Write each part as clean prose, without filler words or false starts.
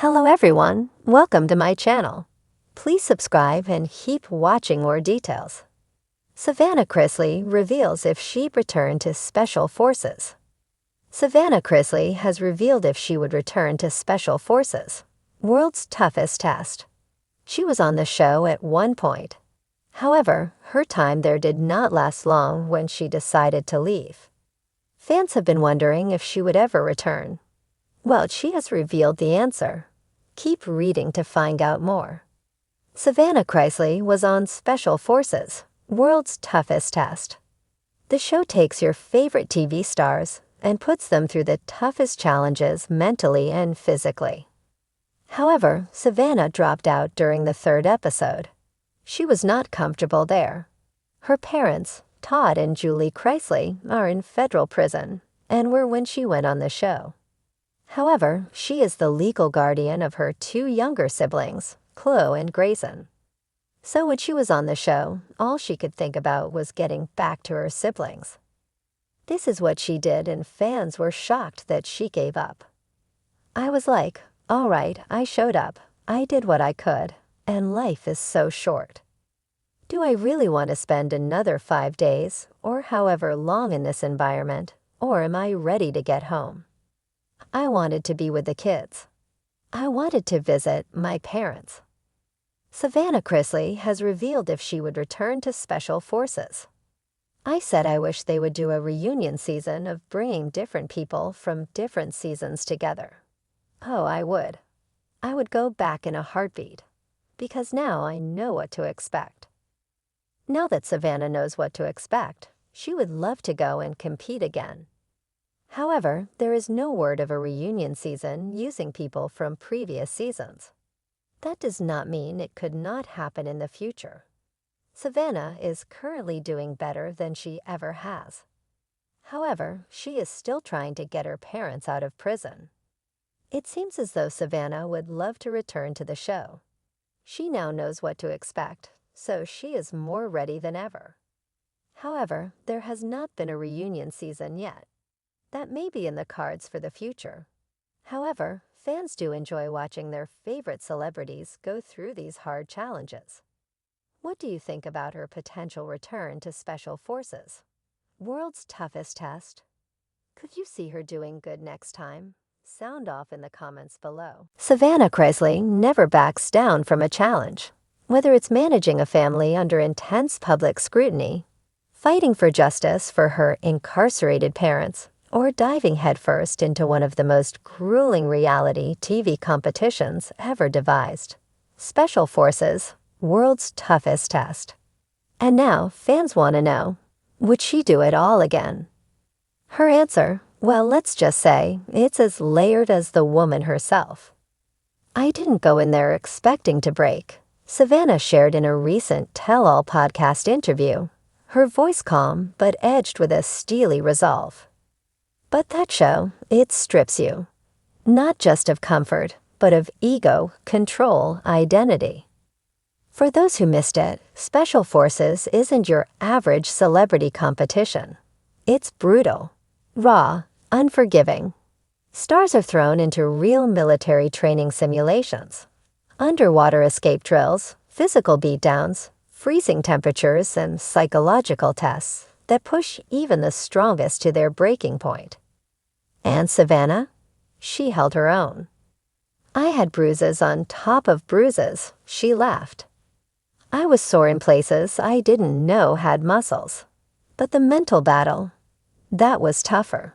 Hello everyone, welcome to my channel. Please subscribe and keep watching more details. Savannah Chrisley reveals if she'd return to Special Forces. Savannah Chrisley has revealed if she would return to Special Forces, world's toughest test. She was on the show at one point. However, her time there did not last long when she decided to leave. Fans have been wondering if she would ever return. Well, she has revealed the answer. Keep reading to find out more. Savannah Chrisley was on Special Forces, world's toughest test. The show takes your favorite TV stars and puts them through the toughest challenges mentally and physically. However, Savannah dropped out during the third episode. She was not comfortable there. Her parents, Todd and Julie Chrisley, are in federal prison and were when she went on the show. However, she is the legal guardian of her two younger siblings, Chloe and Grayson. So when she was on the show, all she could think about was getting back to her siblings. This is what she did, and fans were shocked that she gave up. I was like, all right, I showed up. I did what I could, and life is so short. Do I really want to spend another 5 days, or however long in this environment, or am I ready to get home? I wanted to be with the kids. I wanted to visit my parents. Savannah Chrisley has revealed if she would return to Special Forces. I said I wish they would do a reunion season of bringing different people from different seasons together. Oh, I would. I would go back in a heartbeat, because now I know what to expect. Now that Savannah knows what to expect, she would love to go and compete again. However, there is no word of a reunion season using people from previous seasons. That does not mean it could not happen in the future. Savannah is currently doing better than she ever has. However, she is still trying to get her parents out of prison. It seems as though Savannah would love to return to the show. She now knows what to expect, so she is more ready than ever. However, there has not been a reunion season yet. That may be in the cards for the future. However, fans do enjoy watching their favorite celebrities go through these hard challenges. What do you think about her potential return to Special Forces? World's toughest test? Could you see her doing good next time? Sound off in the comments below. Savannah Chrisley never backs down from a challenge. Whether it's managing a family under intense public scrutiny, fighting for justice for her incarcerated parents, or diving headfirst into one of the most grueling reality TV competitions ever devised. Special Forces, world's toughest test. And now, fans want to know, would she do it all again? Her answer, well, let's just say, it's as layered as the woman herself. I didn't go in there expecting to break, Savannah shared in a recent Tell All podcast interview, her voice calm but edged with a steely resolve. But that show, it strips you, not just of comfort, but of ego, control, identity. For those who missed it, Special Forces isn't your average celebrity competition. It's brutal, raw, unforgiving. Stars are thrown into real military training simulations, underwater escape drills, physical beatdowns, freezing temperatures, and psychological tests that push even the strongest to their breaking point. And Savannah? She held her own. I had bruises on top of bruises, she laughed. I was sore in places I didn't know had muscles. But the mental battle, that was tougher.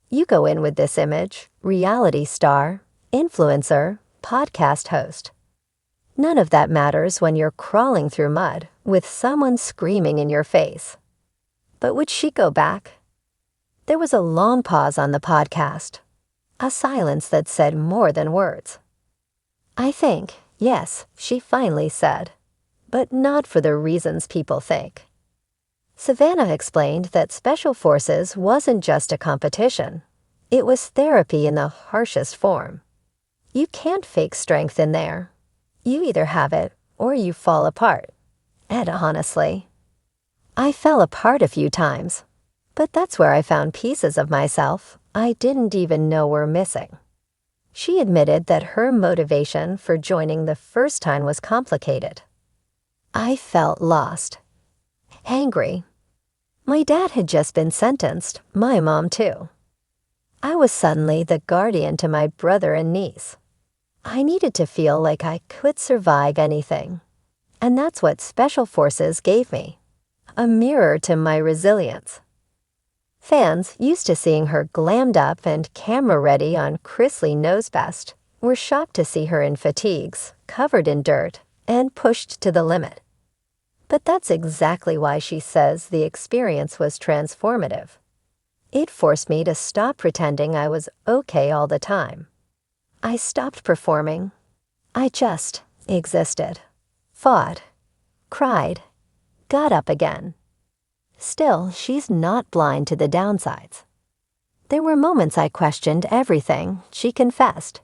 You go in with this image, reality star, influencer, podcast host. None of that matters when you're crawling through mud with someone screaming in your face. But would she go back? There was a long pause on the podcast, a silence that said more than words. I think, yes, she finally said, but not for the reasons people think. Savannah explained that Special Forces wasn't just a competition. It was therapy in the harshest form. You can't fake strength in there. You either have it or you fall apart. And honestly, I fell apart a few times. But that's where I found pieces of myself I didn't even know were missing. She admitted that her motivation for joining the first time was complicated. I felt lost, angry. My dad had just been sentenced, my mom too. I was suddenly the guardian to my brother and niece. I needed to feel like I could survive anything. And that's what Special Forces gave me, a mirror to my resilience. Fans, used to seeing her glammed up and camera-ready on Chrisley Knows Best, were shocked to see her in fatigues, covered in dirt, and pushed to the limit. But that's exactly why she says the experience was transformative. It forced me to stop pretending I was okay all the time. I stopped performing. I just existed, fought, cried, got up again. Still, she's not blind to the downsides. There were moments I questioned everything, she confessed.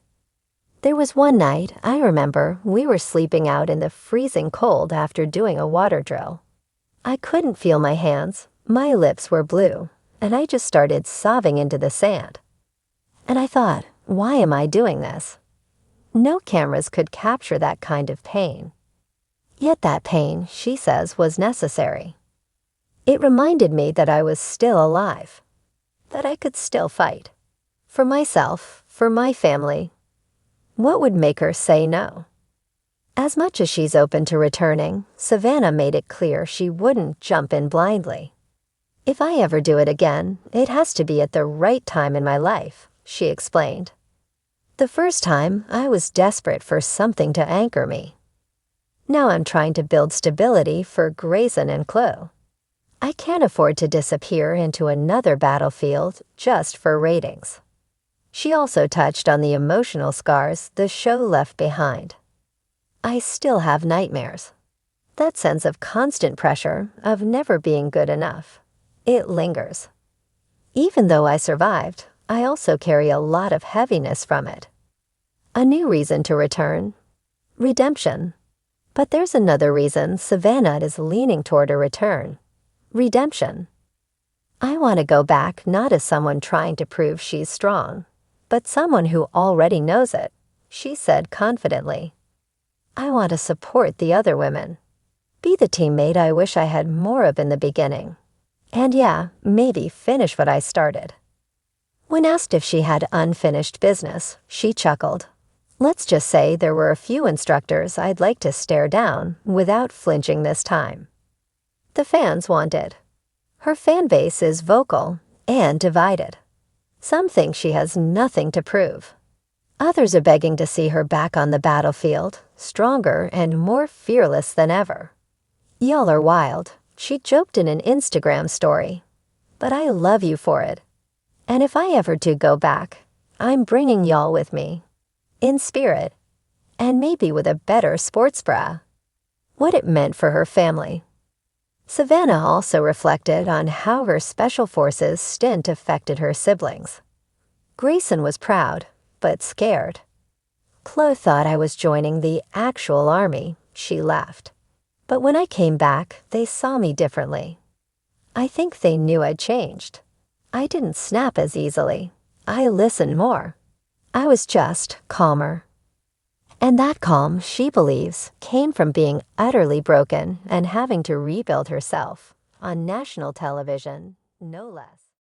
There was one night, I remember, we were sleeping out in the freezing cold after doing a water drill. I couldn't feel my hands, my lips were blue, and I just started sobbing into the sand. And I thought, why am I doing this? No cameras could capture that kind of pain. Yet that pain, she says, was necessary. It reminded me that I was still alive, that I could still fight. For myself, for my family. What would make her say no? As much as she's open to returning, Savannah made it clear she wouldn't jump in blindly. If I ever do it again, it has to be at the right time in my life, she explained. The first time, I was desperate for something to anchor me. Now I'm trying to build stability for Grayson and Chloe. I can't afford to disappear into another battlefield just for ratings. She also touched on the emotional scars the show left behind. I still have nightmares. That sense of constant pressure, of never being good enough. It lingers. Even though I survived, I also carry a lot of heaviness from it. A new reason to return. Redemption. But there's another reason Savannah is leaning toward a return. Redemption. I want to go back not as someone trying to prove she's strong, but someone who already knows it, she said confidently. I want to support the other women. Be the teammate I wish I had more of in the beginning. And yeah, maybe finish what I started. When asked if she had unfinished business, she chuckled. Let's just say there were a few instructors I'd like to stare down without flinching this time. The fans wanted. Her fan base is vocal and divided. Some think she has nothing to prove. Others are begging to see her back on the battlefield, stronger and more fearless than ever. Y'all are wild, she joked in an Instagram story. But I love you for it. And if I ever do go back, I'm bringing y'all with me. In spirit. And maybe with a better sports bra. What it meant for her family. Savannah also reflected on how her Special Forces stint affected her siblings. Grayson was proud, but scared. Chloe thought I was joining the actual army, she laughed. But when I came back, they saw me differently. I think they knew I'd changed. I didn't snap as easily. I listened more. I was just calmer. And that calm, she believes, came from being utterly broken and having to rebuild herself on national television, no less.